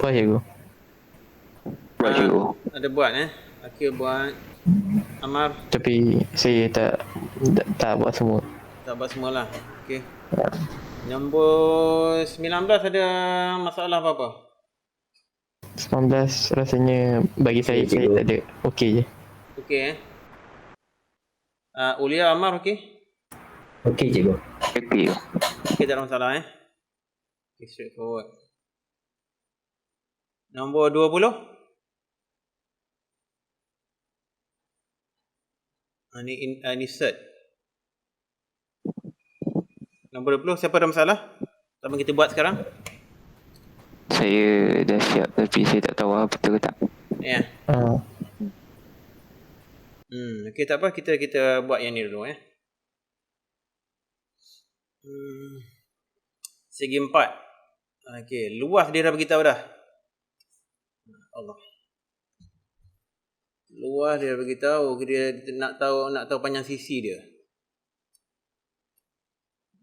Lepas cikgu. Buat cikgu. Ada buat Akil buat. Amar Tapi saya tak buat semua. tak buat semualah. Okey. Nombor 19 ada masalah apa-apa? 19 rasanya bagi saya tak ada. Okey je. Okey Ulia, Amar okey? Okey cikgu. Okey, tak ada masalah Okay, straightforward. Nombor 20. Ini set. Nombor 20, siapa ada masalah? Apa kita buat sekarang? Saya dah siap tapi saya tak tahu betul ke tak. Ya. Okey, tak apa, kita buat yang ni dulu Segi 4. Okey, luas dia dah beritahu dah. Allah. Luas dia dah beritahu, dia nak tahu panjang sisi dia.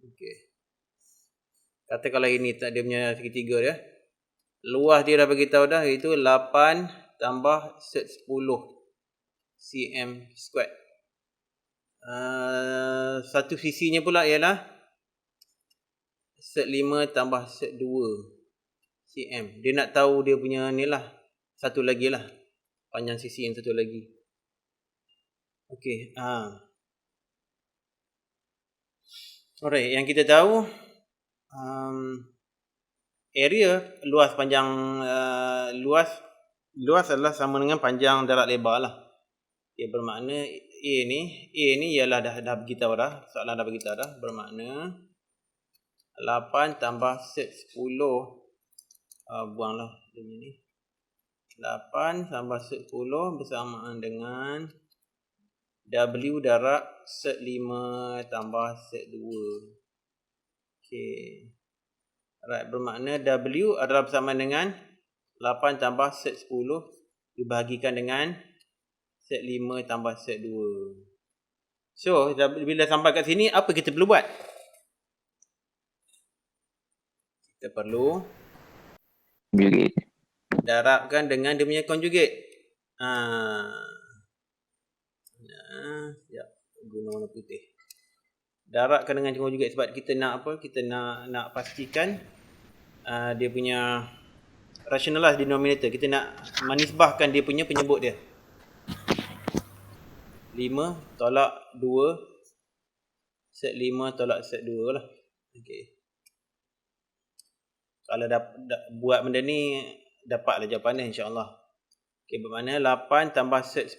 Okey. Kata kalau ini tak dia punya segitiga dia. Luas dia dah beritahu dah, iaitu 8 tambah set 10 cm squared. Satu sisinya pula ialah set 5 tambah set 2 cm. Dia nak tahu dia punya ni lah, satu lagi lah, panjang sisi yang satu lagi. Okey. Alright, yang kita tahu area luas panjang luas adalah sama dengan panjang darat lebar lah. Ia bermakna A ni ialah dah beritahu dah, soalan dah beritahu dah, bermakna 8 tambah set 10 buanglah dia ni. 8 tambah set 10 bersamaan dengan W darab set 5 tambah set 2. Okey. Alright, bermakna W adalah bersamaan dengan 8 tambah set 10 dibahagikan dengan set 5 tambah set 2. So, bila sampai kat sini, apa kita perlu buat? Kita perlu darabkan dengan dia punya conjugate. Sekejap, guna warna putih. Darabkan dengan conjugate sebab kita nak apa? Kita nak pastikan dia punya rationalized denominator. Kita nak menisbahkan dia punya penyebut dia. 5 tolak 2 set 5 tolak set 2 lah. Okey. Kalau buat benda ni, dapatlah jawapan dia insya-Allah. Okey, bermakna 8 tambah set 10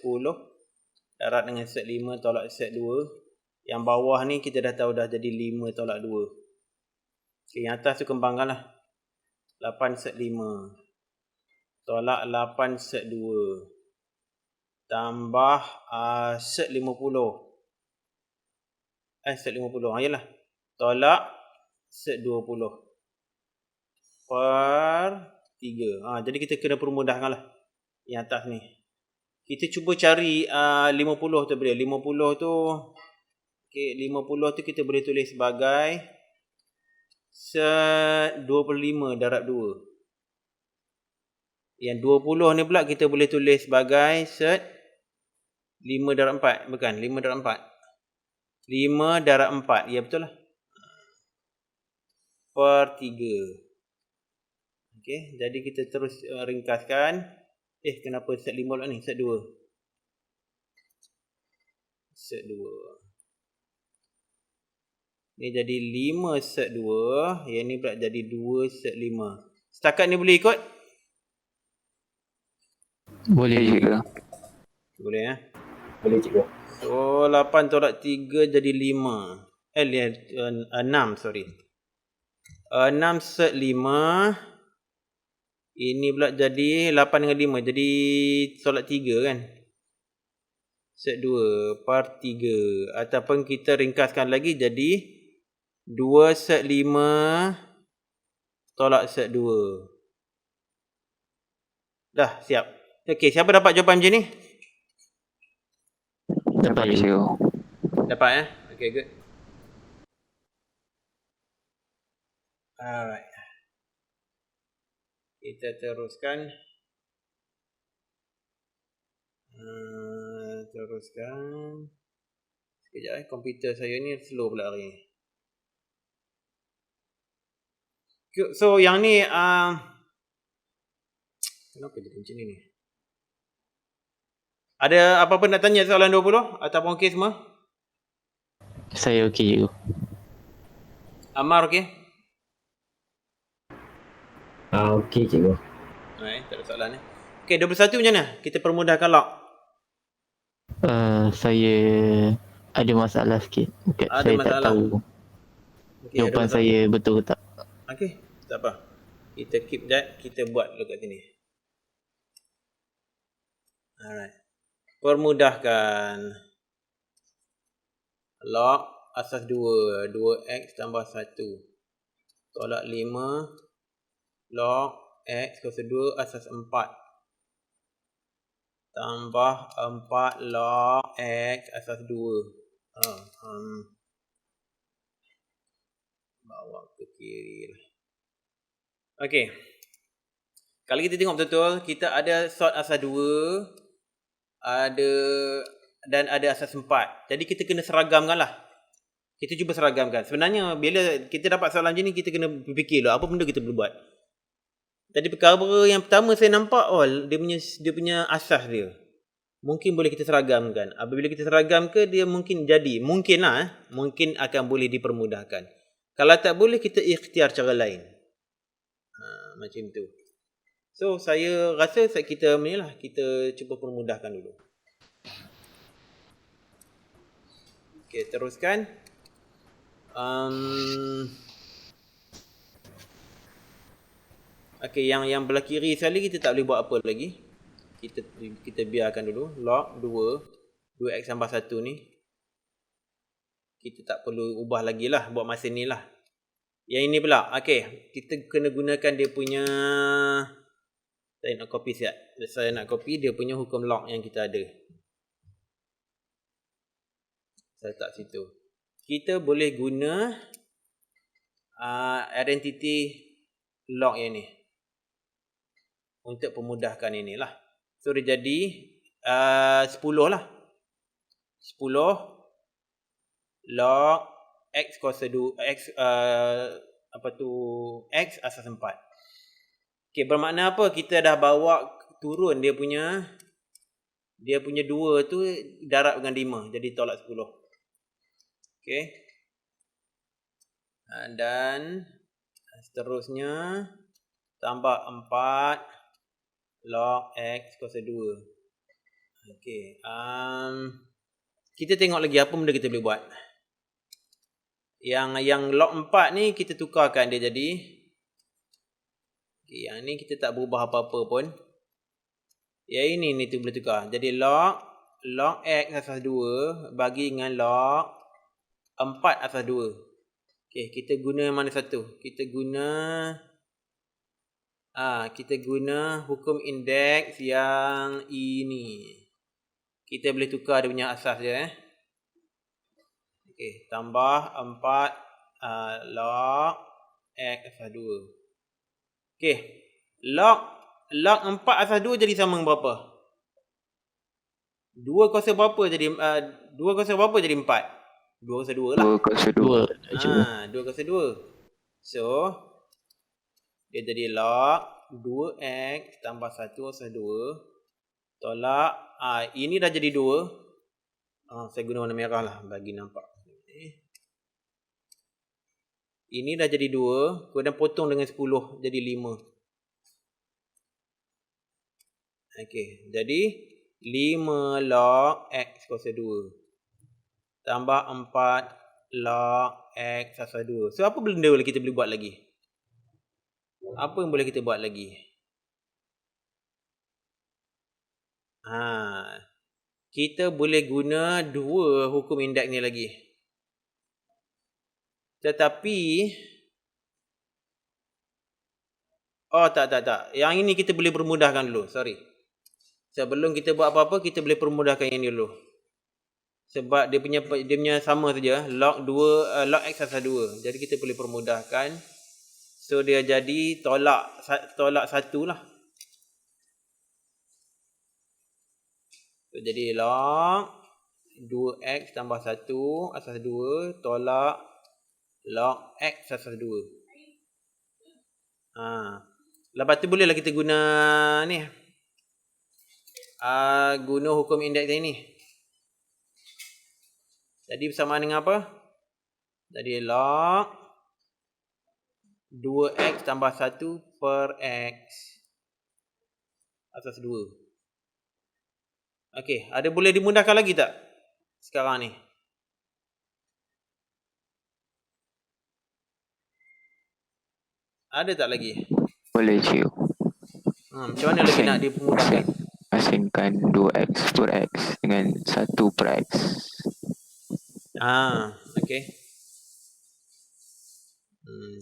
darab dengan set 5 tolak set 2. Yang bawah ni kita dah tahu dah jadi 5 tolak 2. Okey, yang atas tu kembangkanlah. 8 set 5 tolak 8 set 2 tambah set 50. Set 50. Yalah. Tolak set 20 per 3. Jadi kita kena permudahkanlah yang atas ni. Kita cuba cari 50 tu boleh. 50 tu okey, 50 tu kita boleh tulis sebagai set 25 darab 2. Yang 20 ni pula kita boleh tulis sebagai set 5 darab 4. Bukan, 5 darab 4. 5 darab 4. Ya, betul lah. Per 3. Okey, jadi kita terus ringkaskan. Kenapa set 5 pula ni? Set 2. Set 2. Ni jadi 5 set 2. Yang ni pula jadi 2 set 5. Setakat ni boleh ikut? Boleh juga. Boleh Boleh cikgu. So 8 tolak 3 jadi 5. 6 sorry. 6 set 5. Ini pula jadi 8 dengan 5. Jadi tolak 3 kan. Set 2 per 3. Ataupun kita ringkaskan lagi jadi 2 set 5 tolak set 2. Dah siap. Okey, siapa dapat jawapan macam ni? Dapat cikgu. Dapat Okay, good. Alright. Kita teruskan. Sekejap komputer saya ni slow pula hari ni. So yang ni kenapa jadi macam ni? Ada apa-apa nak tanya soalan 20 ataupun okey semua? Saya okey cikgu. Amar okey? Okey cikgu. Tak ada soalan ni. Okey, 21 macam mana? Kita permudahkan log. Saya ada masalah sikit. Ada Saya masalah. tak tahu Okey, ada jawapan masalah. saya betul ke tak. Okey, tak apa. Kita keep that, kita buat dulu kat sini. Alright. Permudahkan. Log asas 2. 2x tambah 1. Tolak 5. Log x kuasa 2 asas 4. Tambah 4 log x asas 2. Bawa ke kiri lah. Okey. Kalau kita tengok betul-betul, kita ada sort asas 2. Ada asas 4. Jadi kita kena seragamkan lah. Kita cuba seragamkan. Sebenarnya bila kita dapat soalan macam ni, kita kena berfikir lah apa benda kita boleh buat. Tadi perkara yang pertama saya nampak dia punya asas dia. Mungkin boleh kita seragamkan. Apabila kita seragamkan, dia mungkin jadi. Mungkin akan boleh dipermudahkan. Kalau tak boleh, kita ikhtiar cara lain. Macam tu. So saya rasa kita cuba permudahkan dulu. Okey, teruskan. Okey, yang belah kiri sekali kita tak boleh buat apa lagi. Kita biarkan dulu. Log 2x tambah 1 ni. Kita tak perlu ubah lagi lah buat masa ni lah. Yang ini pula. Okey, kita kena gunakan dia punya. Saya nak copy siap. Saya nak copy dia punya hukum log yang kita ada. Saya letak situ. Kita boleh guna identity log yang ni. Untuk pemudahkan inilah. So dia jadi 10 lah. 10 log x kuasa 2 x x asas 4. Okey, bermakna apa? Kita dah bawa turun dia punya 2 tu darab dengan 5, jadi tolak 10. Okey. Dan seterusnya tambah 4 log x kuasa 2. Okey. Kita tengok lagi apa benda kita boleh buat. Yang log 4 ni kita tukarkan dia jadi. Okey, yang ni kita tak berubah apa-apa pun. Yang ini tu boleh tukar. Jadi log x asas 2 bagi dengan log 4 asas 2. Okey, kita guna mana satu? Kita guna hukum indeks yang ini. Kita boleh tukar dia punya asas dia. Okey, tambah 4 log x asas 2. Okey, log 4 asas 2 jadi sama dengan berapa? 2 kuasa berapa jadi 4? 2 kuasa 2 lah. 2 kuasa 2. 2 kuasa 2. So dia jadi log 2x tambah 1 asas 2 tolak ini dah jadi 2. Saya guna warna merah lah bagi nampak. Ini dah jadi 2, kemudian potong dengan 10 jadi 5. Okey, jadi 5 log x kuasa 2 tambah 4 log x asas 2. So apa benda kita boleh buat lagi? Apa yang boleh kita buat lagi? Kita boleh guna 2 hukum indeks ni lagi. Tetapi tak. Yang ini kita boleh permudahkan dulu. Sorry. Sebelum kita buat apa-apa, kita boleh permudahkan yang ni dulu. Sebab dia punya sama saja. Log x asas 2. Jadi kita boleh permudahkan. So dia jadi tolak 1 lah. So jadi log 2x tambah 1 asas 2 tolak log x asas 2. Lepas tu bolehlah kita guna ni. Guna hukum indeks ini. Jadi bersamaan dengan apa? Jadi log 2x tambah 1 per x asas 2. Okey, ada boleh dimudahkan lagi tak sekarang ni? Ada tak lagi? Boleh cikgu. Macam mana lagi nak dimudahkan? Asingkan 2x per x dengan 1 per x. Okey.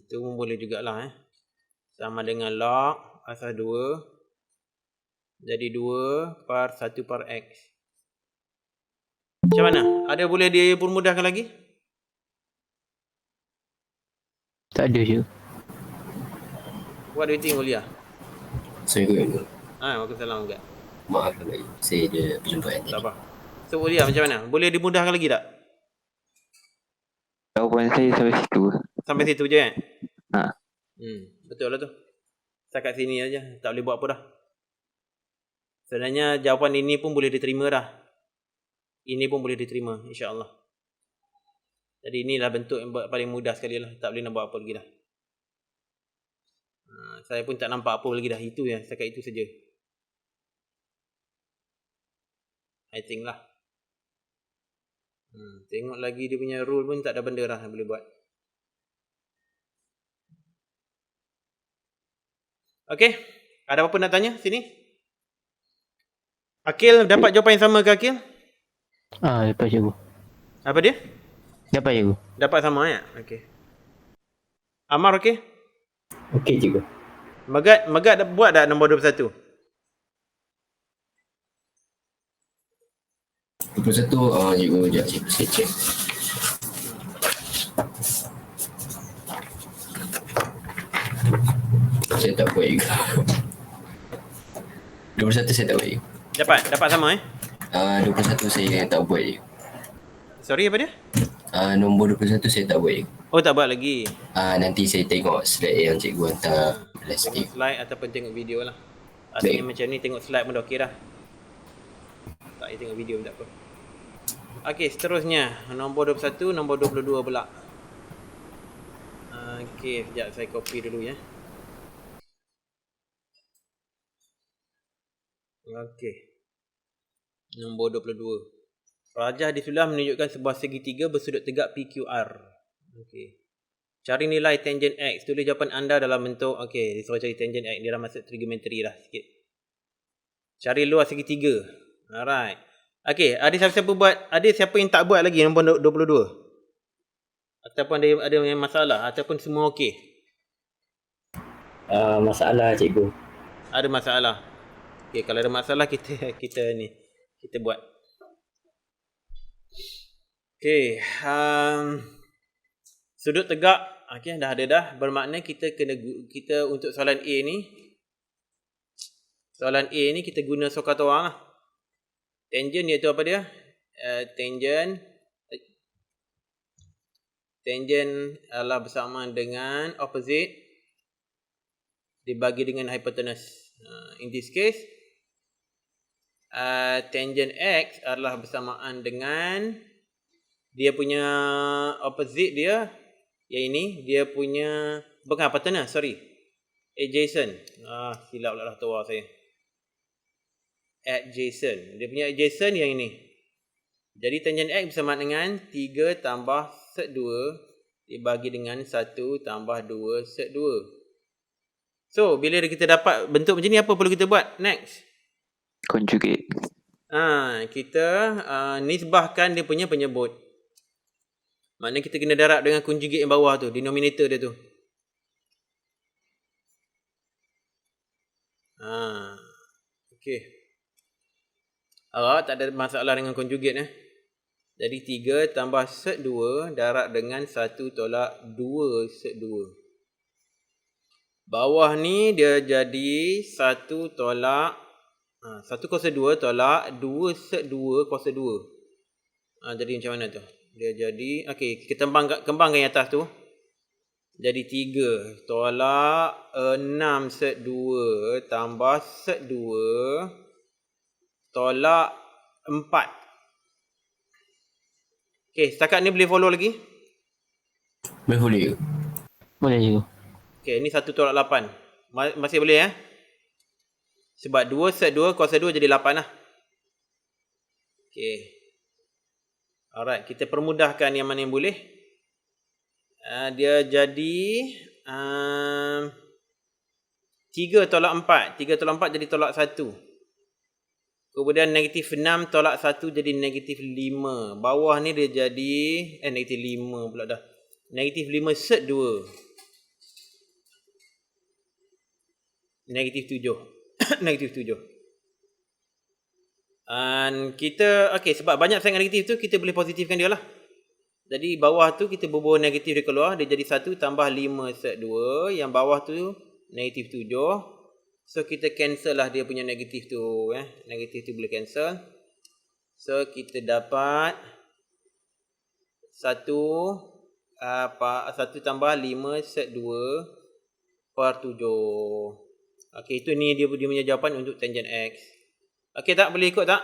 Tu pun boleh jugalah sama dengan log asas 2 jadi 2 per 1 per x. Macam mana? Ada boleh dipermudahkan lagi? Tak ada je. What do you think, Ulia? Assalamualaikum. Waalaikumsalam juga. Maaf lagi. Saya ada perjumpaan Tak tadi. apa. So Ulia macam mana? Boleh dimudahkan lagi tak? Jawapan saya sampai situ. Sampai situ je Ha. Betul lah tu. Setakat sini aja. Tak boleh buat apa dah. Sebenarnya jawapan ini pun boleh diterima dah. Ini pun boleh diterima, insya-Allah. Jadi inilah bentuk yang paling mudah sekali lah. Tak boleh nak buat apa lagi dah. Saya pun tak nampak apa lagi dah. Itu ya, setakat itu saja. I think lah. Tengok lagi dia punya rule pun tak ada benda lah yang boleh buat. Okey. Ada apa-apa nak tanya sini? Akil dapat jawapan yang sama ke Akil? Dapat cikgu. Apa dia? Dapat cikgu. Dapat sama ya? Okey. Amar okey? Okey cikgu. Megat buat tak nombor 21? 21 cikgu sekejap cikgu saya check. Saya tak buat juga. 21 saya tak buat juga. Dapat sama 21 saya tak buat je. Sorry apa dia? Nombor 21 saya tak buat je. Oh tak buat lagi. Nanti saya tengok slide yang cikgu hantar last Tengok week. slide ataupun tengok video lah. Asalnya Baik. macam ni tengok slide pun dah okey dah. Tak payah tengok video pun tak apa. Okey, seterusnya nombor 21, nombor 22 pula. Okey, sekejap saya copy dulu ya. Okey. Nombor 22. Rajah disulah menunjukkan sebuah segitiga bersudut tegak PQR. Okey. Cari nilai tangent X. Tulis jawapan anda dalam bentuk okey, disuruh cari tangent X. Dia dah masuk trigonometry dah sikit. Cari luas segitiga. Alright. Okey, ada siapa yang tak buat lagi nombor 22? Ataupun ada yang masalah ataupun semua okey? Masalah cikgu. Ada masalah. Okey, kalau ada masalah kita buat. Okey, sudut tegak okey dah bermakna kita untuk soalan A ni kita guna Sokatora lah. Tangent iaitu apa dia? Tangent adalah bersamaan dengan opposite dibagi dengan hypotenuse. In this case, tangent X adalah bersamaan dengan dia punya opposite dia, yang ini dia punya bukan hypotenuse, sorry. Adjacent. Silap lah tua saya. Adjacent. Dia punya adjacent yang ini. Jadi tangent X bersamaan dengan 3 tambah sek 2 dibagi dengan 1 tambah 2 sek 2. So, bila kita dapat bentuk macam ni, apa perlu kita buat? Next. Conjugate. Kita nisbahkan dia punya penyebut. Maknanya kita kena darab dengan conjugate yang bawah tu, denominator dia tu. Okey. Tak ada masalah dengan conjugate Jadi 3 tambah sek 2 darab dengan 1 tolak 2 sek 2. Bawah ni dia jadi 1 tolak 1 kuasa 2 tolak 2 set 2 kuasa 2. Jadi macam mana tu? Dia jadi, okey, kita kembangkan yang atas tu. Jadi 3 tolak 6 set 2 tambah set 2 tolak 4. Okey, setakat ni boleh follow lagi? Boleh. Boleh cikgu. Okey, ni 1 tolak 8. Masih boleh Sebab 2 set 2 kuasa 2 jadi 8 lah. Okey. Alright, kita permudahkan yang mana yang boleh. Dia jadi 3 tolak 4. 3 tolak 4 jadi tolak 1. Kemudian negatif 6 tolak 1 jadi negatif 5. Bawah ni dia jadi negatif 5 pula dah. Negatif 5 set 2. Negatif 7. Negatif 7. Kita, okey, sebab banyak sangat negatif tu, kita boleh positifkan dia lah. Jadi bawah tu kita bubuh negatif dia keluar, dia jadi 1 tambah 5 set 2. Yang bawah tu negatif 7. So kita cancel lah dia punya negatif tu. Negatif tu boleh cancel. So kita dapat 1 tambah 5 set 2 per 7. Okey, itu ni dia punya jawapan untuk tangent X. Okey tak? Boleh ikut tak?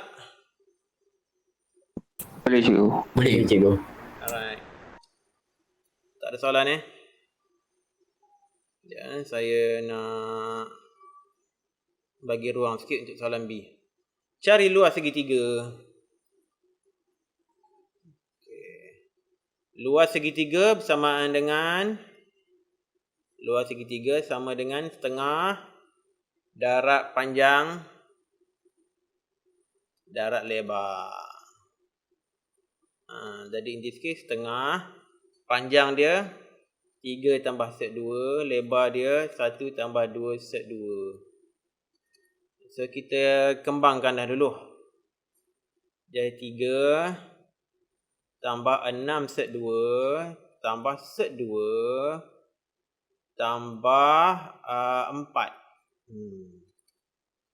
Boleh cikgu. Boleh cikgu. Alright. Tak ada soalan saya nak bagi ruang sikit untuk soalan B. Cari luas segitiga. Okay. Luas segitiga bersamaan dengan setengah darat panjang darat lebar. Jadi in this case setengah, panjang dia 3 tambah set 2, lebar dia 1 tambah 2 set 2. So kita kembangkan dah dulu. Jadi 3 tambah 6 set 2 tambah set 2 tambah 4.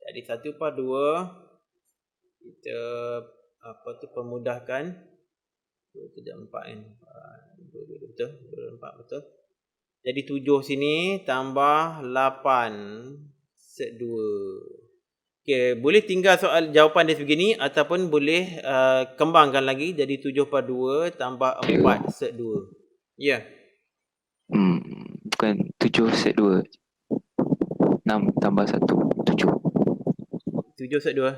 Jadi 1/2 kita permudahkan. 2 tidak 4 betul. 4 betul. Jadi 7 sini tambah 8 set 2. Okey, boleh tinggal soal jawapan dia sebegini ataupun boleh kembangkan lagi jadi 7/2 tambah 4 set 2. Ya. Bukan 7 set 2. 6 tambah 1 7. 7 set 2.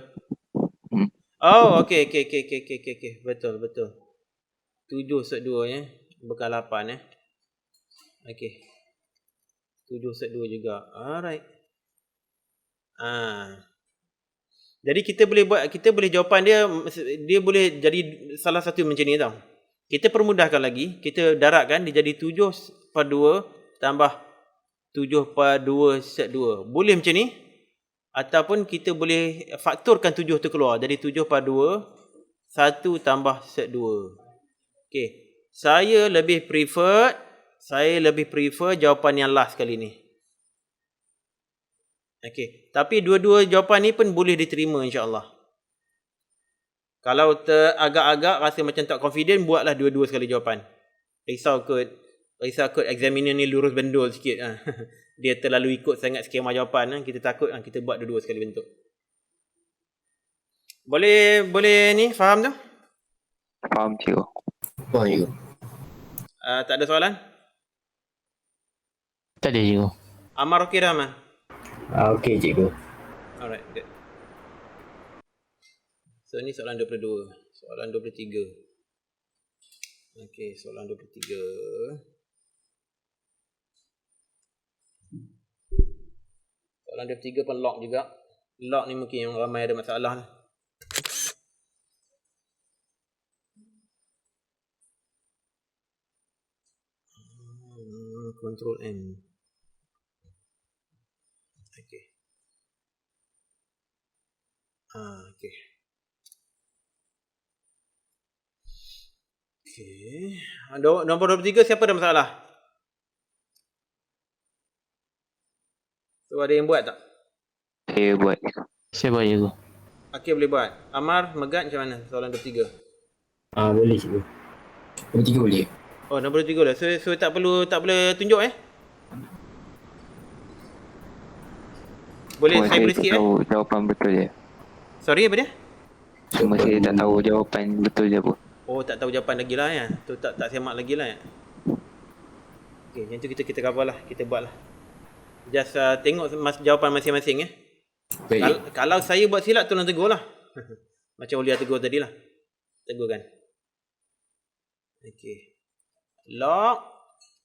Oh, okey. Betul. 7 set 2 bukan 8 Okey. 7 set 2 juga. Alright. Jadi kita boleh jawapan dia boleh jadi salah satu macam ni tau. Kita permudahkan lagi, kita daratkan dia jadi 7/2 tambah 7/2 set 2. Boleh macam ni ataupun kita boleh faktorkan 7 tu keluar jadi 7/2 1 tambah set 2. Okey, saya lebih prefer jawapan yang last kali ni. Okey, tapi dua-dua jawapan ni pun boleh diterima insya-Allah. Kalau agak-agak rasa macam tak confident, buatlah dua-dua sekali jawapan. Risau kot examiner ni lurus bendul sikit. Dia terlalu ikut sangat skema jawapan. Kita takut kita buat dua-dua sekali bentuk. Boleh ni faham tu? Faham cikgu. Faham cikgu. Tak ada soalan? Tak ada cikgu. Amar okey dah, Aman? Okey cikgu. Alright, good. So ni soalan 22. Soalan 23. Okey, soalan 23. Soalan 23 pun log juga. Log ni mungkin yang ramai ada masalah lah. Control M. Okey. Okey. Okey. Nombor 23 siapa ada masalah? So ada yang buat tak? Saya buat. Saya buat cikgu. Akil boleh buat. Amar, Megat macam mana soalan 23? Boleh cikgu. 23 boleh. Oh, nombor 3 lah. So tak boleh tunjuk Boleh saya beri sikit tahu jawapan betul je. Sorry apa dia? Cuma saya tak tahu jawapan betul je apa. Oh, tak tahu jawapan lagi lah ya. Tu tak semak lagi lah ya. Okey, yang tu kita cover lah, kita buat lah. Just tengok jawapan masing-masing ya. Baik. Kalau saya buat silap tolong tegur lah. Macam Ulia tegur tadi lah. Tegur kan. Okey. Log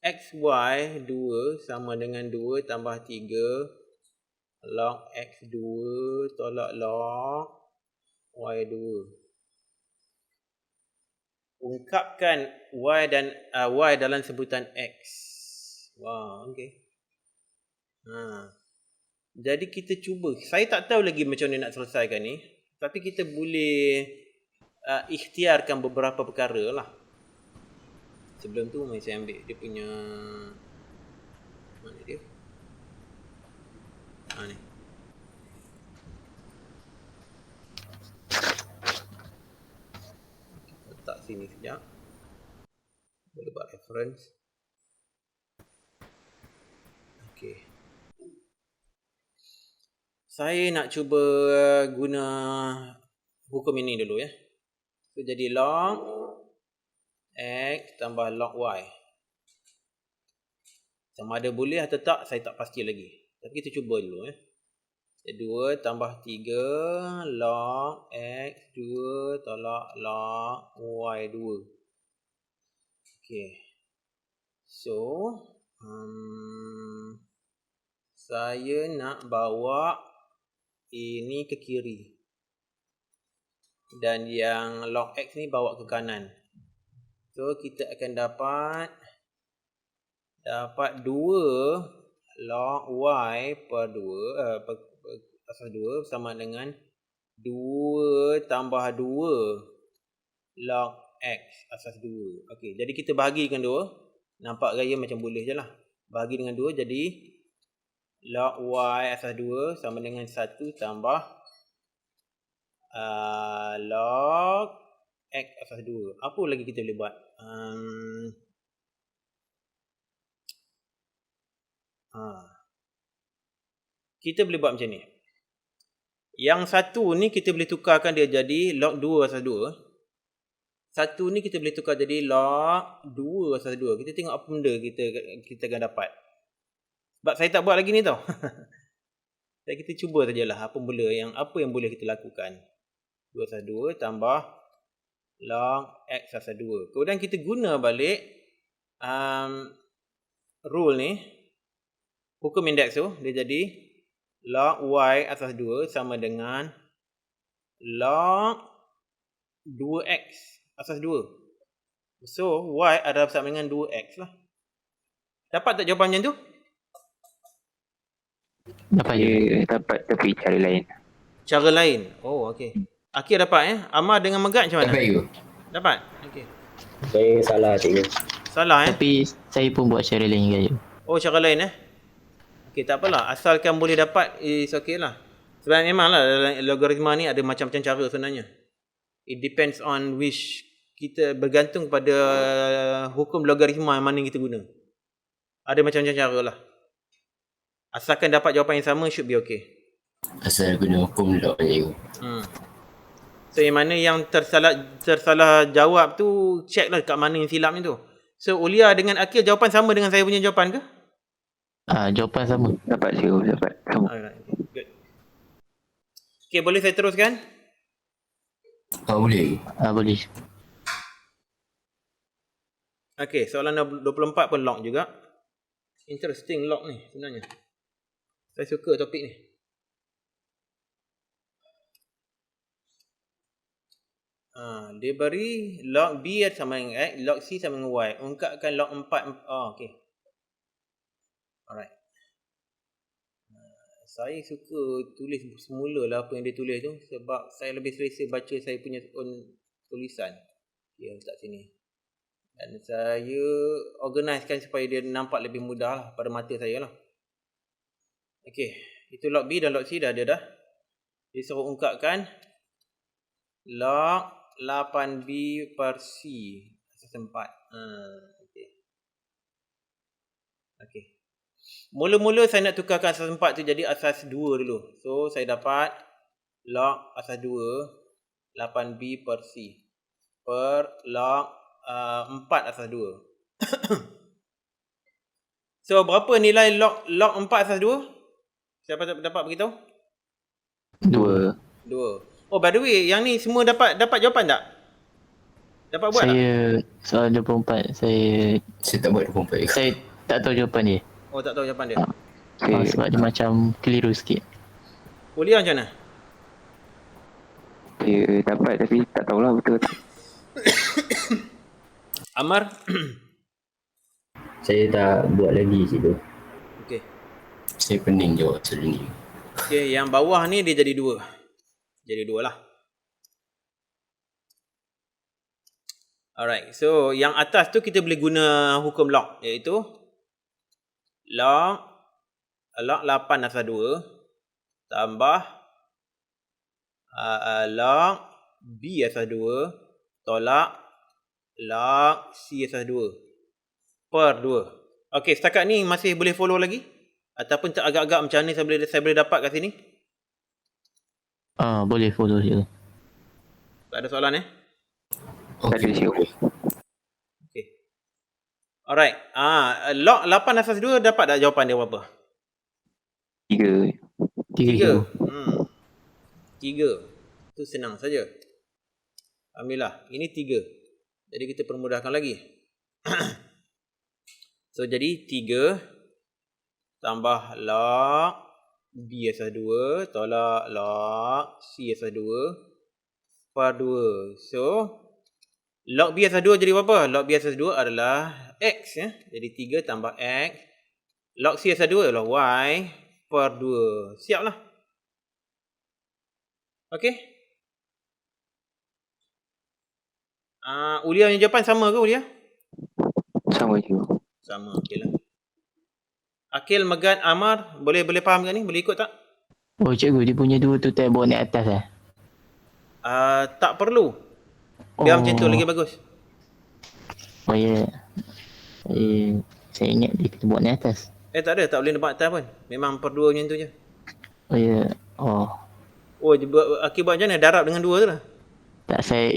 XY 2 sama dengan 2 tambah 3 log X2 tolak log Y2. Ungkapkan Y dan Y dalam sebutan X. Wah, okey. Jadi kita cuba. Saya tak tahu lagi macam mana nak selesaikan ni. Tapi kita boleh ikhtiarkan beberapa perkara lah. Sebelum tu mari saya ambil dia punya, mana dia? Ni. Letak sini sekejap. Boleh buat reference. Okey. Saya nak cuba guna hukum ini dulu ya. So, jadi log X tambah log Y. Sama ada boleh atau tak, saya tak pasti lagi. Tapi kita cuba dulu ya. 2 tambah 3 log X 2 tolak log Y 2. Okey. So, saya nak bawa ini ke kiri. Dan yang log X ni bawa ke kanan. So, kita akan dapat 2 log Y per 2 asas 2 sama dengan 2 tambah 2 log X asas 2. Okey, jadi kita bahagikan 2. Nampak gaya macam boleh je lah. Bahagi dengan 2 jadi log Y asas 2 sama dengan 1 tambah log X asas 2. Apa lagi kita boleh buat? Kita boleh buat macam ni. Yang satu ni kita boleh tukarkan dia jadi log 2 asas 2. Satu ni kita boleh tukar jadi log 2 asas 2. Kita tengok apa benda kita akan dapat. Sebab saya tak buat lagi ni tau. Jadi kita cuba sajalah apa yang boleh kita lakukan. 2 asas 2 tambah log X asas 2. Kemudian kita guna balik rule ni. Hukum indeks tu dia jadi log Y asas 2 sama dengan log 2X asas 2. So, Y adalah sama dengan 2X lah. Dapat tak jawapan macam tu? Dapat je. Dapat tapi cara lain. Cara lain. Oh, okey. Akhir dapat Amar dengan Megat macam mana? Dapat you. Dapat? Okey. Saya salah cikgu. Salah Tapi saya pun buat cara lain juga je. Oh, cara lain Okey, tak apalah. Asalkan boleh dapat, is okey lah. Sebab memanglah dalam logaritma ni ada macam-macam cara sebenarnya. It depends on which, kita bergantung pada hukum logaritma yang mana yang kita guna. Ada macam-macam cara lah. Asalkan dapat jawapan yang sama, should be okay. Asal guna hukum log cikgu. So yang mana yang tersalah jawab tu, check lah kat mana yang silap ni tu. So Ulia dengan Akil jawapan sama dengan saya punya jawapan ke? Jawapan sama. Dapat cikgu, dapat. Sama. Alright, good. Okay, boleh saya teruskan? Boleh. Boleh. Okay, soalan 24 pun log juga. Interesting log ni sebenarnya. Saya suka topik ni. Dia beri log B sama dengan X, log C sama dengan Y. Ungkapkan log 4. Okay. Alright. Saya suka tulis semula lah apa yang dia tulis tu. Sebab saya lebih selesa baca saya punya own tulisan. Okay, letak sini. Dan saya organisekan supaya dia nampak lebih mudah lah pada mata saya lah. Okey, itu log B dan log C dah ada dah. Disuruh ungkapkan log 8B per C asas 4. Okey. Okey. Mula-mula saya nak tukarkan asas 4 tu jadi asas 2 dulu. So saya dapat log asas 2 8B per C per log 4 asas 2. So berapa nilai log 4 asas 2? Siapa dapat beritahu? 2. 2. Oh, by the way, yang ni semua dapat jawapan tak? Dapat buat tak? Saya soal 24 saya Saya tak buat 24 saya tak tahu jawapan dia. Oh, tak tahu jawapan dia. Sebab dia macam keliru sikit. Kuliah macam mana? Saya dapat tapi tak tahulah betul tak. Amar? Saya tak buat lagi cikgu. Okey. Saya pening jawab soalan ni. Okey, yang bawah ni dia jadi 2. Jadi 2 lah. Alright, so yang atas tu kita boleh guna hukum log, iaitu log 8 asas 2 tambah log B asas 2 tolak log C asas 2 per 2. Okey, setakat ni masih boleh follow lagi? Ataupun tak agak-agak macam ni saya boleh dapat kat sini? Boleh follow je. Tak ada soalan Tak ada cikgu. Okey. Alright. Log 8 asas 2 dapat tak jawapan dia berapa? 3. 3. 3. Itu senang saja. Alhamdulillah. Ini 3. Jadi kita permudahkan lagi. So jadi 3 tambah log B asas 2 tolak log C asas 2 per 2. So log B asas 2 jadi berapa? Log B asas 2 adalah X ya. Jadi 3 tambah X. Log C asas 2 adalah Y per 2. Siap lah. Okey. Ulia punya jawapan sama ke Ulia? Sama cikgu. Sama. Okey lah. Akil, Megat, Amar, boleh faham kat ni? Boleh ikut tak? Oh cikgu, dia punya 2 tu tak bawa naik atas Tak perlu. Biar macam tu lagi bagus. Oh ya. Saya ingat dia kena bawa naik atas. Tak ada. Tak boleh nampak atas pun. Memang per 2 macam tu je. Oh ya. Oh. Oh, Akil buat macam mana? Darab dengan 2 tu lah. Tak, saya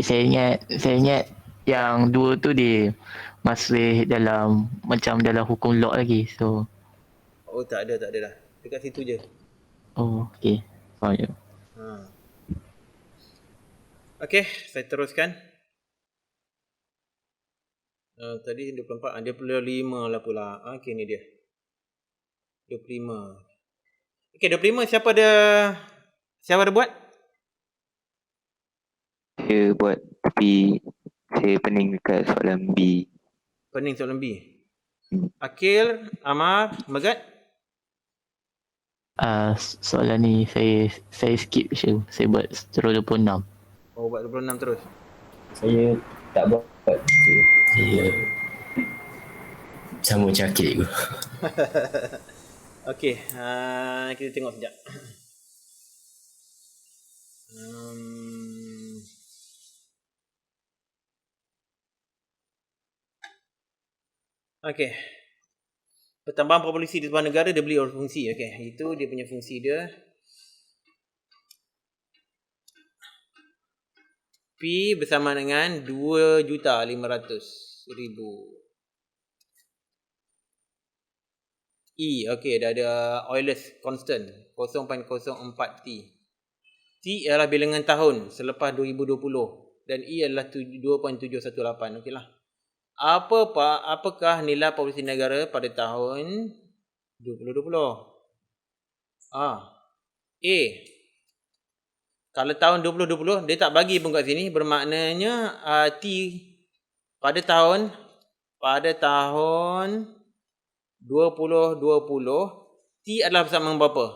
ingat yang 2 tu dia masih dalam macam dalam hukum log lagi. So Oh, tak ada dah. Dekat situ je. oh okey. Faham je. Okey, saya teruskan. Tadi 24, dia perlu 5 lah pula. Okey, ni dia. 25. Okey, 25 siapa ada buat? Saya buat tapi saya pening dekat soalan B. Pening soalan B. Akil, Amar, Megat? Soalan ni saya skip je. Saya buat terus 26. Oh, buat 26 terus. Saya tak buat cikgu. Saya sama macam Akil cikgu. Okey, kita tengok sekejap. Okey. Pertambahan populasi di sebuah negara dia beli oleh fungsi. Okey, itu dia punya fungsi dia. P bersama dengan 2,500,000. E, okey, dah ada Euler's constant 0.04 T. T adalah bilangan tahun selepas 2020 dan E adalah 2.718. Okeylah. Apakah nilai populasi negara pada tahun 2020? A. Kalau tahun 2020 dia tak bagi pun kat sini, bermaknanya T pada tahun 2020 T adalah bersamaan berapa?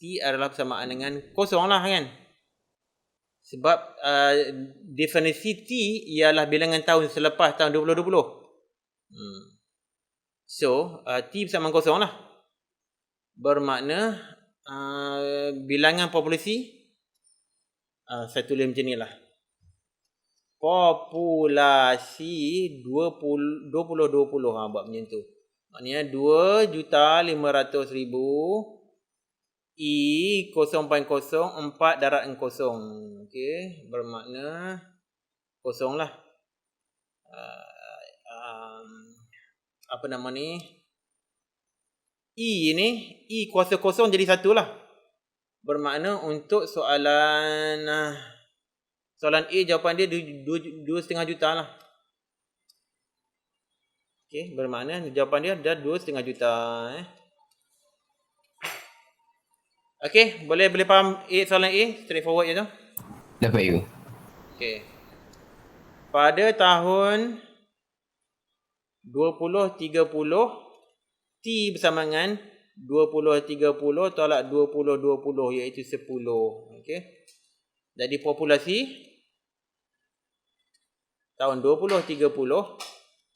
T adalah bersamaan dengan kosong lah kan? Sebab definisi T ialah bilangan tahun selepas tahun 2020. So, T bersama kosong lah. bermakna bilangan populasi saya tulis macam ni lah. Populasi 2020 buat macam tu. Maknanya 2,500,000 I 0.04 darab dengan kosong. Okey, bermakna kosong lah. Apa nama ni? I ni, I kuasa kosong jadi 1 lah. Bermakna untuk soalan A jawapan dia 2,5 juta lah. Okey, bermakna jawapan dia dah 2,5 juta. Okey, boleh faham soalan A? Straightforward je tu. Dapat you. Okey. Pada tahun 2030, T bersama dengan 2030 tolak 2020 iaitu 10. Okey. Jadi populasi tahun 2030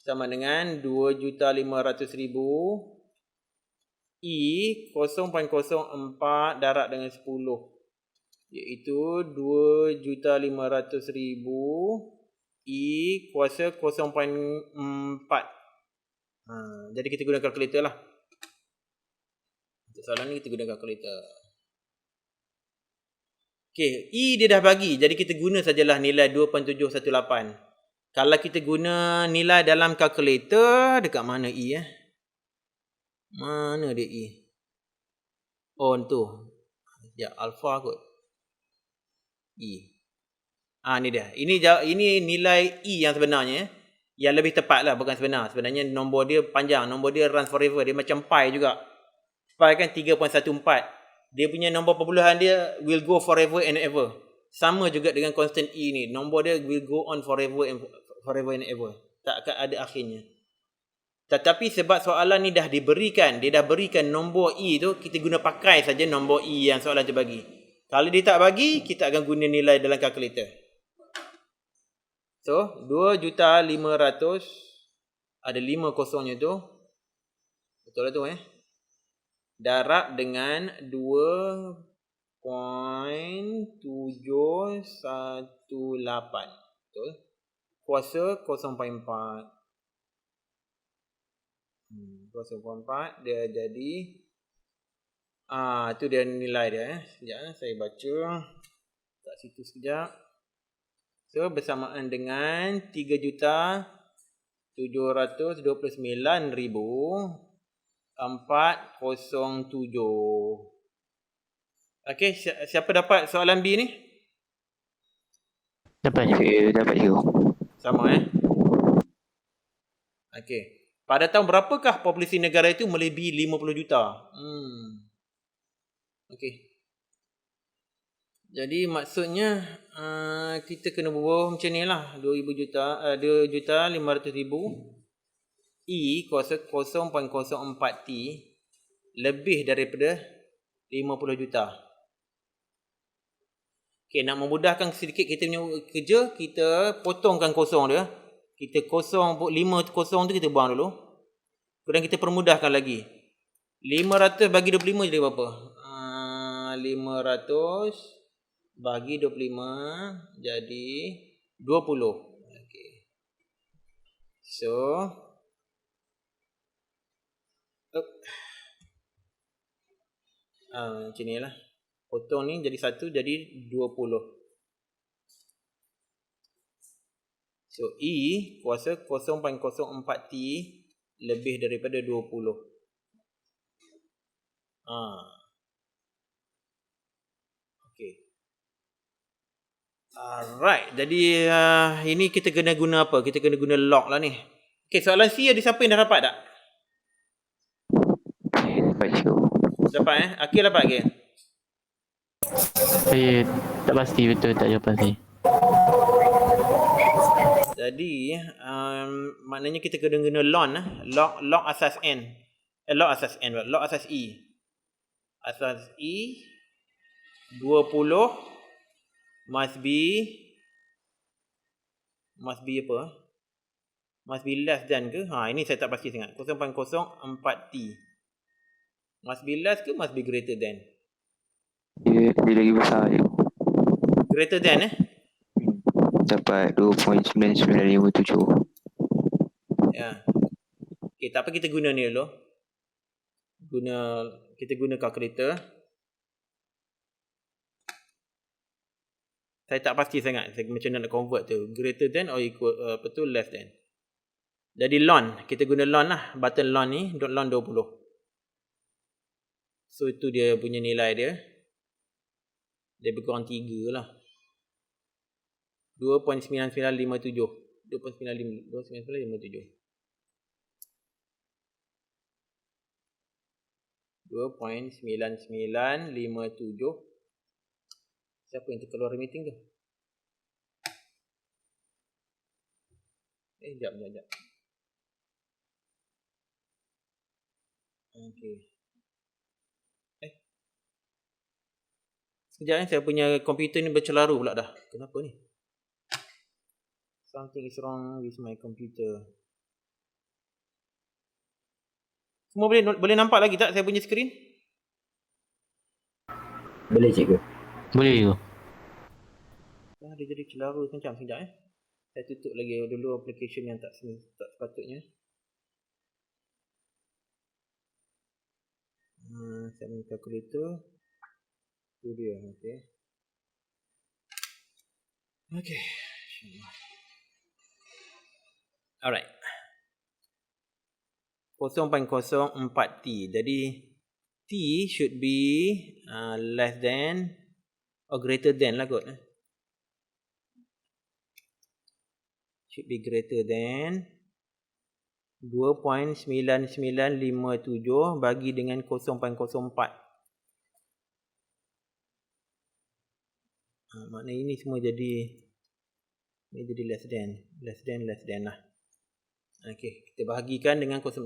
sama dengan 2,500,000 I 0.04 darab dengan 10 iaitu 2,500,000 I kuasa 0.4. Jadi kita guna kalkulator lah. Untuk soalan ni kita guna kalkulator. Okey, I dia dah bagi. Jadi kita guna sajalah nilai 2.718. Kalau kita guna nilai dalam kalkulator, dekat mana I Mana dia I? Oh, tu. Ya, alpha kot. I. Ni dia. Ini nilai I yang sebenarnya. Yang lebih tepat lah, bukan sebenar. Sebenarnya nombor dia panjang. Nombor dia runs forever. Dia macam pi juga. Pi kan 3.14. Dia punya nombor perpuluhan dia will go forever and ever. Sama juga dengan constant E ni. Nombor dia will go on forever and ever. Tak akan ada akhirnya. Tetapi sebab soalan ni dah diberikan, dia dah berikan nombor E tu, kita guna pakai saja nombor E yang soalan tu bagi. Kalau dia tak bagi, kita akan guna nilai dalam kalkulator. So, 2,500,000 ada 5 kosongnya tu. Betul lah tu darab dengan 2.718. Betul? Kuasa 0.4. 0.4 dia jadi tu dia nilai dia Sekejap saya baca kat situ sekejap. So bersamaan dengan 3,729,407. Okey, siapa dapat soalan B ni? Dapat je. Saya dapat juga. Sama Okey. Pada tahun berapakah populasi negara itu melebihi 50 juta? Okey. Jadi maksudnya kita kena berbual macam ni lah. 2,500,000 I kuasa 0.04 T lebih daripada 50 juta. Okey, nak memudahkan sedikit kita punya kerja, kita potongkan kosong dia. Kita 5 kosong tu kita buang dulu. Kemudian kita permudahkan lagi. 500 bagi 25 jadi berapa? 500 bagi 25 jadi 20. Okey. So macam ni lah. Potong ni jadi 1 jadi 20. So, E kuasa 0.04 T lebih daripada 20. Okay. Alright. Jadi, ini kita kena guna apa? Kita kena guna log lah ni. Okay, soalan C ada siapa yang dah dapat tak? Saya dapat juga. Dapat Akil dapat ke? Saya tak pasti betul tak jawapan saya. Jadi maknanya kita kena guna log asas n. Log asas n, log asas e. Asas e 20 must be apa? Must be less than ke? Ini saya tak pasti sangat. 0.04 T. Must be less ke must be greater than? Dia lagi besar je. Greater than Dapat 2.9957. Ya. Okay, tak apa kita guna ni dulu. Kita guna calculator. Saya tak pasti sangat macam nak convert tu. Greater than or equal less than. Jadi ln, kita guna ln lah. Button ln ni, ln 20. So itu dia punya nilai dia. Dia berkurang 3 lah. 2.9957. 2.9957. 2.9957. Siapa yang terkeluar meeting tu? Sekejap. Okey. Sekejap saya punya komputer ni bercelaru pula dah. Kenapa ni? Something is wrong with my computer. Semua boleh nampak lagi tak saya punya skrin? Boleh cikgu. Boleh ke? Dia jadi celaru macam sekejap Saya tutup lagi dulu application yang tak sepatutnya. Saya punya calculator. Itu dia. Okay. Alright. 0.04 T. Jadi T should be less than or greater than lah kot. Should be greater than 2.9957 bagi dengan 0.04. Maknanya ini semua jadi less than lah. Okey, kita bahagikan dengan 0.04.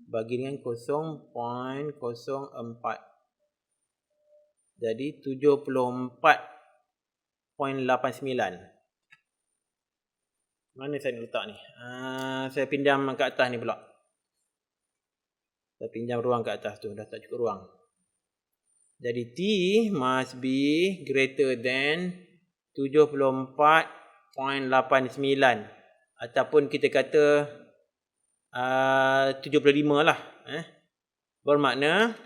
Bagi dengan 0.04. Jadi 74.89. Mana saya nak letak ni? Saya pinjam ke atas ni pula. Saya pinjam ruang ke atas tu. Dah tak cukup ruang. Jadi T must be greater than 74.89. Ataupun kita kata 75 lah. Bermakna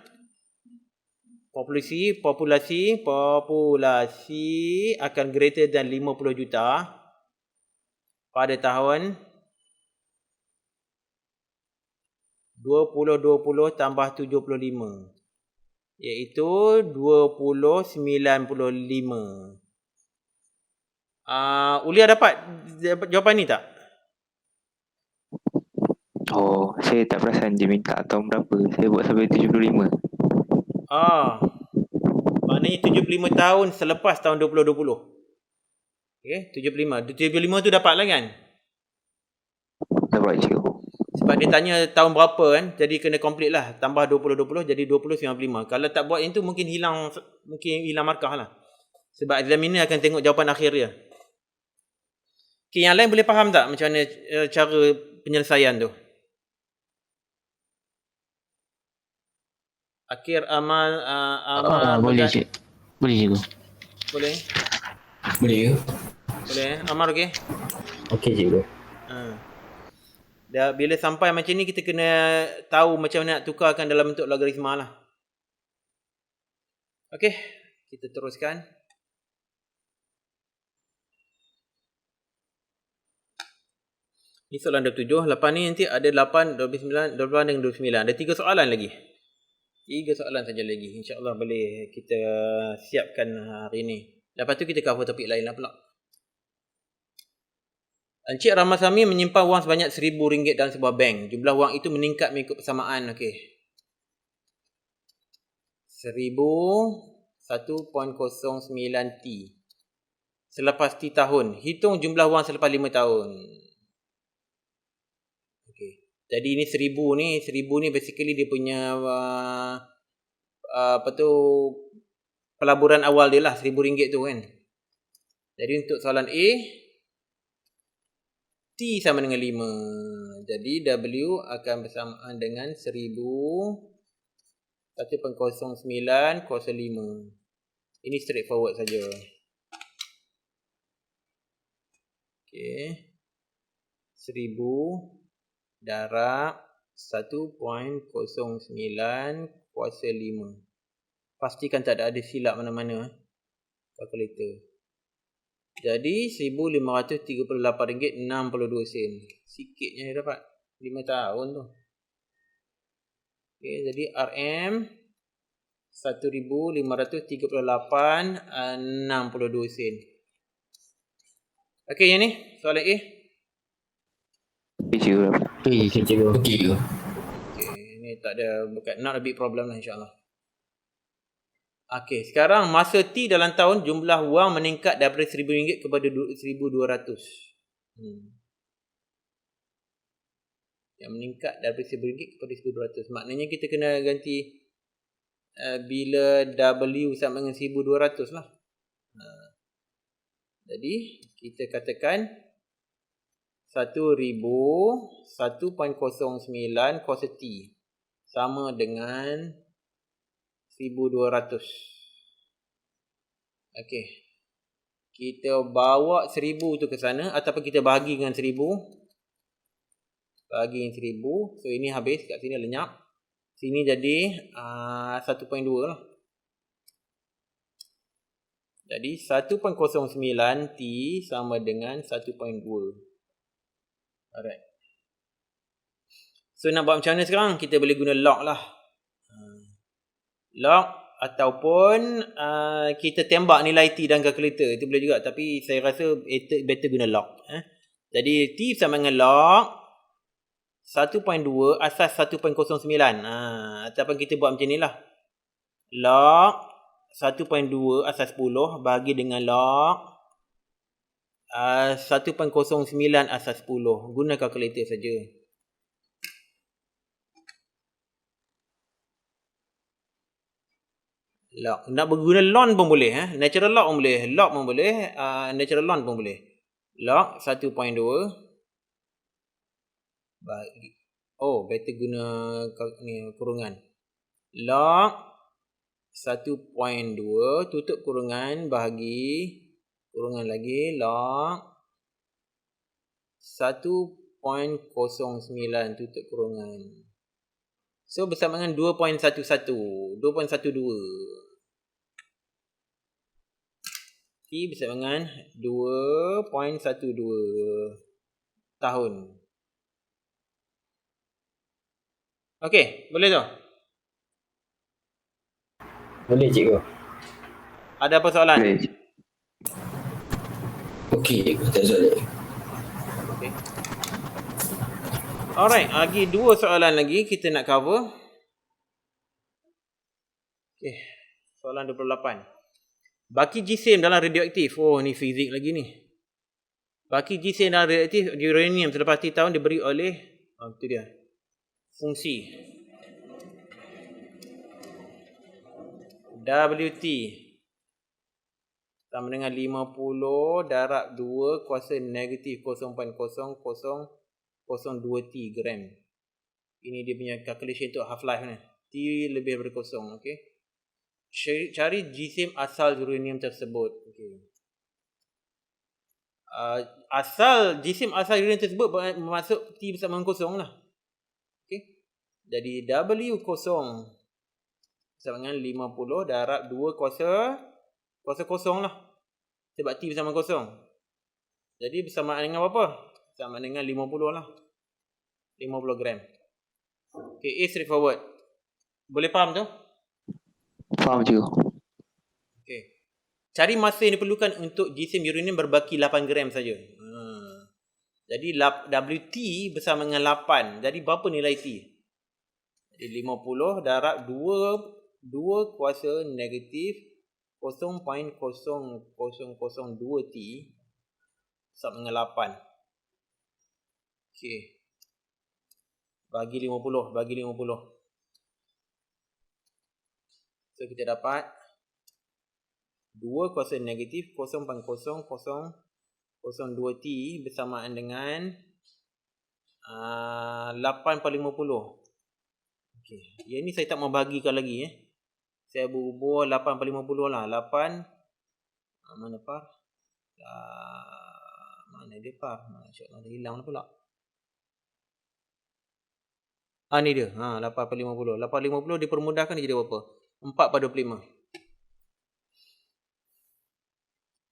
populasi akan greater than 50 juta pada tahun 2020 tambah 75, iaitu 2095. Ulia dapat jawapan ni tak? Oh, saya tak perasan dia minta tahun berapa. Saya buat sampai 75. Maknanya 75 tahun selepas tahun 2020. Okay, 75 tu dapat lah kan? Dapat cikgu. Sebab dia tanya tahun berapa kan, jadi kena complete lah. Tambah 2020 jadi 2095. Kalau tak buat yang tu mungkin hilang markah lah. Sebab examiner akan tengok jawapan akhir dia. Okay, yang lain boleh faham tak macam mana cara penyelesaian tu? Akhir amal boleh cik. Boleh cikgu. Boleh? Boleh ke? Boleh. Amar okey? Okey cikgu. Dah bila sampai macam ni kita kena tahu macam mana nak tukarkan dalam bentuk logaritma lah. Okey, kita teruskan. Ni soalan 27. Lepas ni nanti ada 8, 29, 28 dan 29. Ada 3 soalan lagi. 3 soalan saja lagi. InsyaAllah boleh kita siapkan hari ni. Lepas tu kita cover topik lain lah pula. Encik Ramasami menyimpan wang sebanyak RM1,000 dalam sebuah bank. Jumlah wang itu meningkat mengikut persamaan. Okey. 1.09 T. Selepas T tahun. Hitung jumlah wang selepas 5 tahun. Okey. Jadi ini 1,000 ni basically dia punya pelaburan awal dia lah, RM1,000 tu kan. Jadi untuk soalan A, T sama dengan 5. Jadi W akan bersamaan dengan 1.09 kuasa 5. Ini straightforward saja. Okey. 1000 darab 1.09 kuasa 5. Pastikan tak ada silap mana-mana kalkulator. Jadi RM1,538.62. Sikitnya dia dapat 5 tahun tu. Okey, jadi RM 1,538.62. Okey, yang ni soalan A. Okay, cikgu. Okay, Okey cikgu. Okey cikgu. Okey, ni tak ada, bukan, not a big problem lah insyaAllah. Okey, sekarang masa T dalam tahun jumlah wang meningkat daripada RM1,000 kepada RM1,200. Yang meningkat daripada RM1,000 kepada RM1,200. Maknanya kita kena ganti bila W sama dengan 1,200 lah. Jadi kita katakan 1,000 1.09 kuasa T sama dengan 1,200. Okey. Kita bawa 1,000 tu ke sana ataupun kita bahagi dengan 1,000. Bahagi dengan 1,000. So ini habis kat sini lenyap. Sini jadi 1.2 lah. Jadi 1.09 T sama dengan 1.2. Alright. So nak buat macam mana sekarang? Kita boleh guna log lah. Log ataupun kita tembak nilai T dalam kalkulator. Itu boleh juga. Tapi saya rasa better guna log. Jadi T sama dengan log 1.2 asas 1.09. Ataupun kita buat macam ni lah. Log 1.2 asas 10 bahagi dengan log 1.09 asas 10. Guna kalkulator saja. Log. Nak berguna ln pun boleh. Natural log pun boleh. Log pun boleh. Natural ln pun boleh. Log 1.2 bagi. Oh, better guna ni kurungan. Log 1.2 tutup kurungan bahagi kurungan lagi log 1.09 tutup kurungan. So bersama dengan 2.12. T bersama dengan 2.12 tahun. Okey, boleh tu? Boleh cikgu. Ada apa soalan? Boleh. Okey cikgu, tak soalan. Okay. Alright, lagi 2 soalan lagi kita nak cover. Okay, soalan 28. Baki jisim dalam radioaktif. Oh, ni fizik lagi ni. Baki jisim dalam radioaktif uranium selepas 3 tahun diberi oleh itu dia. Fungsi WT sama dengan 50 darab 2 kuasa negatif 0.0002 T gram. Ini dia punya calculation untuk half life ni. T lebih daripada kosong. Okay. Cari jisim asal uranium tersebut. Okay. Jisim asal uranium tersebut bermaksud T bersama dengan kosong lah. Okay. Jadi W kosong sama dengan 50 darab 2 kuasa kosong lah. Sebab T bersama kosong. Jadi bersamaan dengan apa? Sama dengan 50 lah. 50 gram. Okay, A straightforward. Boleh faham tu? Faham cikgu. Okay. Cari masa yang diperlukan untuk jisim uranium berbaki 8 gram saja. Jadi WT bersama dengan 8. Jadi berapa nilai T? Jadi 50 darab 2 kuasa negatif 0.0002 T sama dengan 8. Okey. Bagi 50. So kita dapat 2 kuasa negatif 0.0002 T bersamaan dengan 8/50. Okey. Yang ni saya tak mau bagikan lagi Saya berubah 8/50 lah. 8 mana par? Mana dia par? Masyaallah hilang pula. Ni dia. 8/50. 8/50 dipermudahkan dia jadi berapa? 4/25.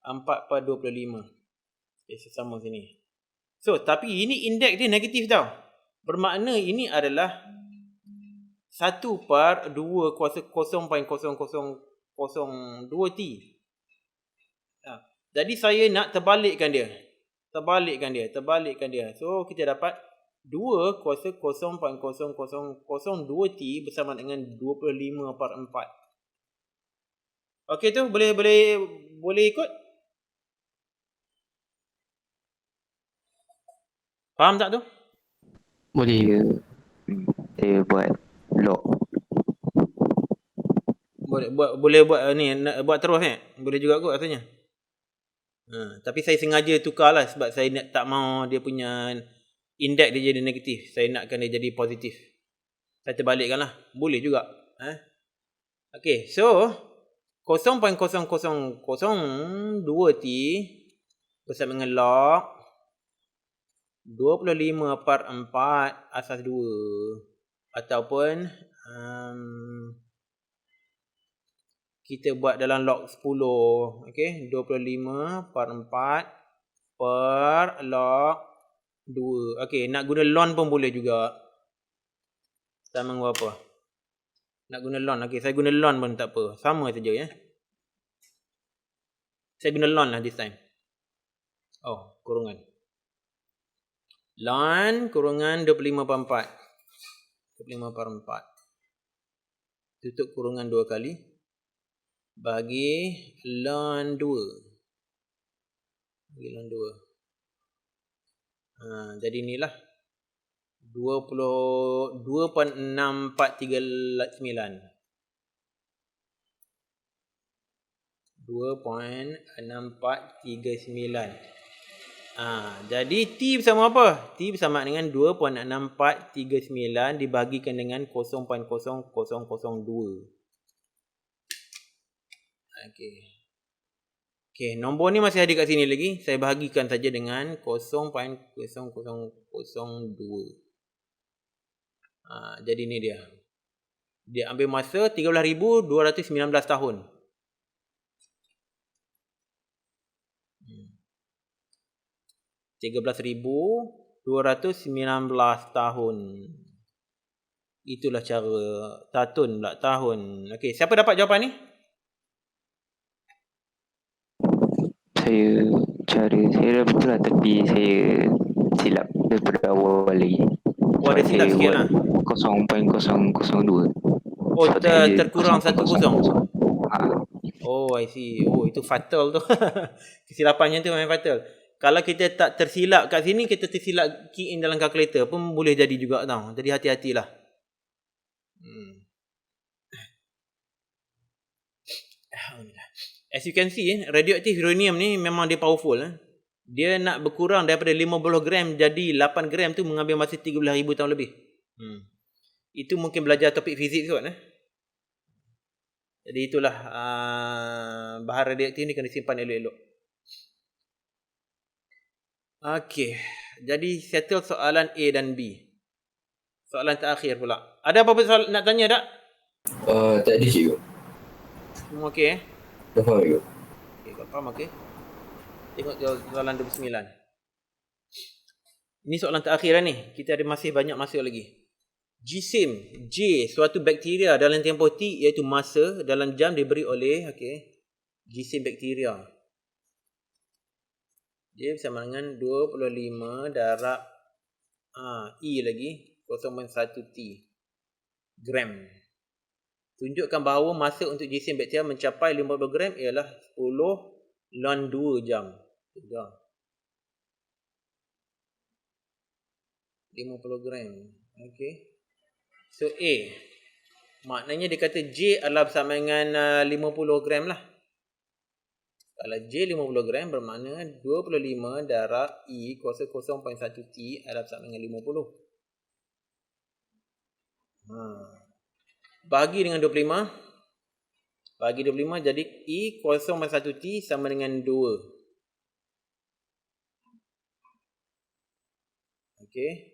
4/25. Sesama sini. So, tapi ini indeks dia negatif tau. Bermakna ini adalah 1/2 kuasa 0.0002 T. Jadi saya nak terbalikkan dia. So, kita dapat 2 kuasa 0.0002 T bersama dengan 25/4. Okey tu, boleh ikut? Faham tak tu? Boleh. Saya buat log. Boleh buat ni, nak buat terus Boleh juga kot rasanya. Tapi saya sengaja tukar lah sebab saya tak mau dia punya indeks dia jadi negatif. Saya nakkan dia jadi positif. Saya terbalikkan lah. Boleh juga. Okay, so 0.0002 T bersama dengan log 25/4 asas 2 ataupun kita buat dalam log 10. Okey, 25/4 per log 2. Okey, nak guna ln pun boleh juga. Sama dengan apa? Nak guna ln. Okey, saya guna ln pun tak apa. Sama saja Saya guna ln lah this time. Kurungan. Ln kurungan 25/4. 25/4. Tutup kurungan 2 kali. Bagi ln 2. Jadi inilah 2.6439. 2.6439. Jadi T bersama apa? T bersama dengan 2.6439 dibagikan dengan 0.0002. Okey, nombor ni masih ada kat sini lagi. Saya bahagikan saja dengan 0.0002. Jadi ni dia. Dia ambil masa 13,219 tahun. tahun. Itulah cara tahun. Okey, siapa dapat jawapan ni? Saya dah betul lah, tapi saya silap daripada awal lagi. Ada silap sikit lah. 0.002. Terkurang 1 kosong. I see. Itu fatal tu. Kesilapannya tu memang fatal. Kalau kita tak tersilap kat sini, kita tersilap key in dalam kalkulator pun boleh jadi juga tau. Jadi hati-hatilah. As you can see, radioaktif uranium ni memang dia powerful. Dia nak berkurang daripada 50 gram jadi 8 gram tu mengambil masa 13,000 tahun lebih. Itu mungkin belajar topik fizik kot. Jadi itulah bahan radioaktif ni kena simpan elok-elok. Okey, jadi settle soalan A dan B. Soalan terakhir pula. Ada apa-apa soalan nak tanya tak? Tak ada cikgu. Semua okey Dah faham cikgu. Okey, kau faham okey. Tengok soalan 29. Ini soalan terakhir ni. Kita ada masih banyak masa lagi. Jisim J, suatu bakteria dalam tempoh T iaitu masa dalam jam diberi oleh jisim bakteria. Dia bersama dengan 25 darab E lagi 0.1 T gram. Tunjukkan bahawa masa untuk jisim bakteria mencapai 50 gram ialah 10 ln 2 jam. 50 gram. Okey. So A. Maknanya dia kata J adalah bersama dengan 50 gram lah. Kalau J 50 gram bermakna 25 darab E kuasa 0.1 T adalah sama dengan 50. Bagi dengan 25. Bagi 25 jadi E 0.1 T sama dengan 2. Okay.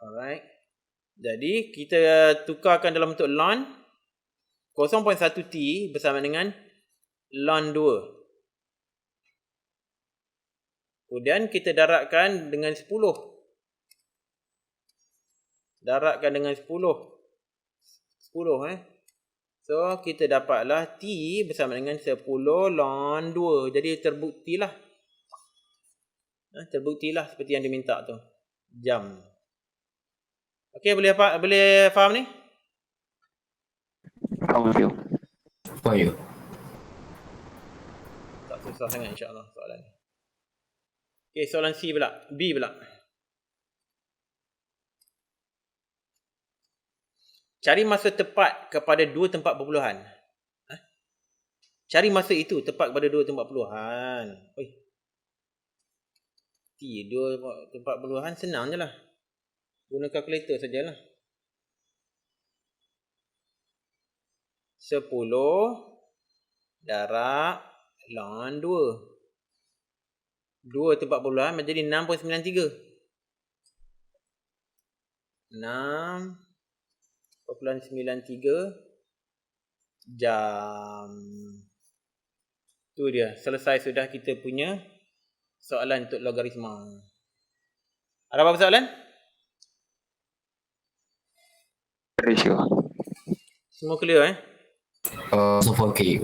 Alright. Jadi kita tukarkan dalam bentuk ln 0.1 T bersama dengan ln 2. Kemudian kita darabkan dengan 10. Darabkan dengan 10. 10 So kita dapatlah T bersama dengan 10 ln 2. Jadi terbuktilah. Terbuktilah seperti yang diminta tu. Jam. Okey, boleh faham ni? Faham you. Faham you? Tak susah sangat insya-Allah soalan ni. Okey, soalan C pula. B pula. Cari masa tepat kepada dua tempat perpuluhan. Cari masa itu tepat kepada dua tempat perpuluhan. Oi. Dua tempat perpuluhan senang je lah. Guna kalkulator sajalah. 10 darab ln 2. Dua tempat perpuluhan menjadi 6.93. 6.93 jam. Tu dia. Selesai sudah kita punya soalan untuk logaritma. Ada apa-apa soalan? Ratio. Semua clear So far okay.